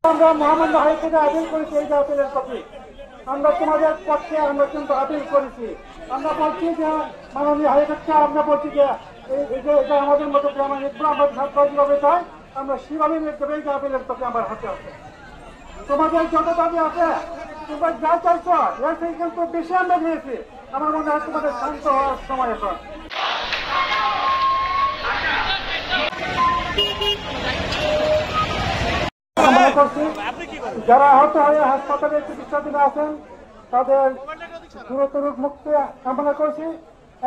আমরা মহামান্য হাইকোর্টে আপিল করেছি এই যে আপিলের কপি আমরা তোমাদের পক্ষে আমরা কিন্তু আপিল করেছি। আমরা বলছি যে মাননীয় হাইকোর্টকে আমরা বলছি যে এটা আমাদের মতো গ্রামে আমরা যেভাবে চাই আমরা সেভাবে নির্দেবে এই যে আপিলের কপি আমার হাতে আছে। তোমাদের যত দাবি আছে তোমরা যা চাইছো এর থেকে কিন্তু বেশি আমরা দিয়েছি। আমার মনে হয় তোমাদের শান্ত হওয়ার সময় এখন। যারা আহত হয়ে হাসপাতালে চিকিৎসাধীন আছেন তাদের দ্রুত রোগ মুক্তি কামনা করছি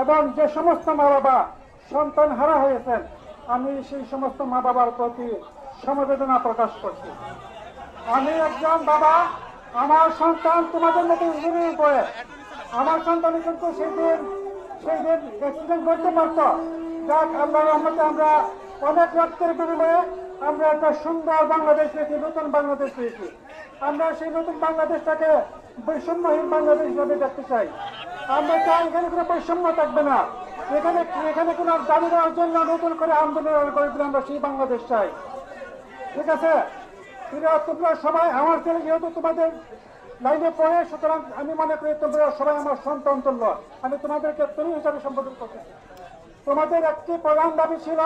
এবং যে সমস্ত মা বাবা সন্তান হারা হয়েছেন আমি সেই সমস্ত মা বাবার প্রতি সমবেদনা প্রকাশ করছি। আমি একজন বাবা, আমার সন্তান তোমাদের মতো ইঞ্জিনিয়ারিং পড়ে, আমার সন্তান কিন্তু সেই দিন অ্যাক্সিডেন্ট করতে পারত। যাক আল্লাহর রহমতে আমরা অনেক রক্তের বিনিময়ে আমরা একটা সুন্দর বাংলাদেশ পেয়েছি, নতুন বাংলাদেশ পেয়েছি। আমরা সেই নতুন বাংলাদেশটাকে বৈষম্যহীন বাংলাদেশ হিসাবে দেখতে চাই। আমরা চাই এখানে কোনো বৈষম্য থাকবে না, এখানে কোনো দাবি দেওয়ার জন্য নতুন করে আন্দোলন করে দিলে আমরা সেই বাংলাদেশ চাই। ঠিক আছে, তোমরা সবাই আমার ছেলে যেহেতু তোমাদের লাইনে পড়ে, সুতরাং আমি মনে করি তোমরা সবাই আমার সন্তান তুল্য। আমি তোমাদেরকে তুমি হিসাবে সম্বোধন করতে। তোমাদের একটি প্রধান দাবি ছিল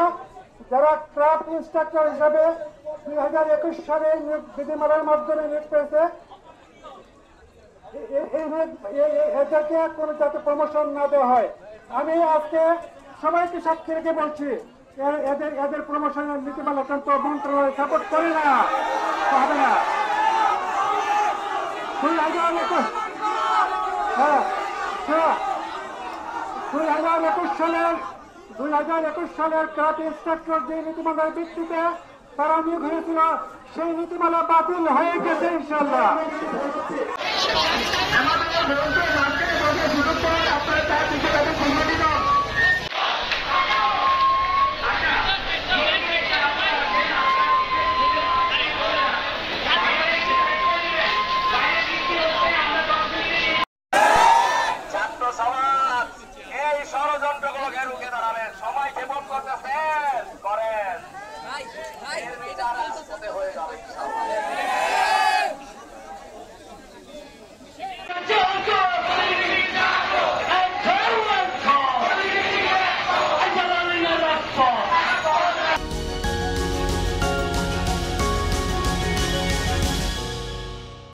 যারা ক্রাফট ইন্সট্রাক্টর হিসাবে 2021 সালে বিধিমালার মাধ্যমে নিয়োগ পেয়েছে এদেরকে কোনো যাতে প্রমোশন না দেওয়া হয়। আমি আজকে সবাইকে সাক্ষী রেখে বলছি এদের প্রমোশনের নীতিমালা কিন্তু মন্ত্রণালয় সাপোর্ট করে না, হবে না। 2021 সালের ক্রাফট ইন্সট্রাক্টর যে নীতিমালার ভিত্তিতে তারা নিয়োগ হয়েছিল সেই নীতিমালা বাতিল হয়ে গেছে ইনশাআল্লাহ।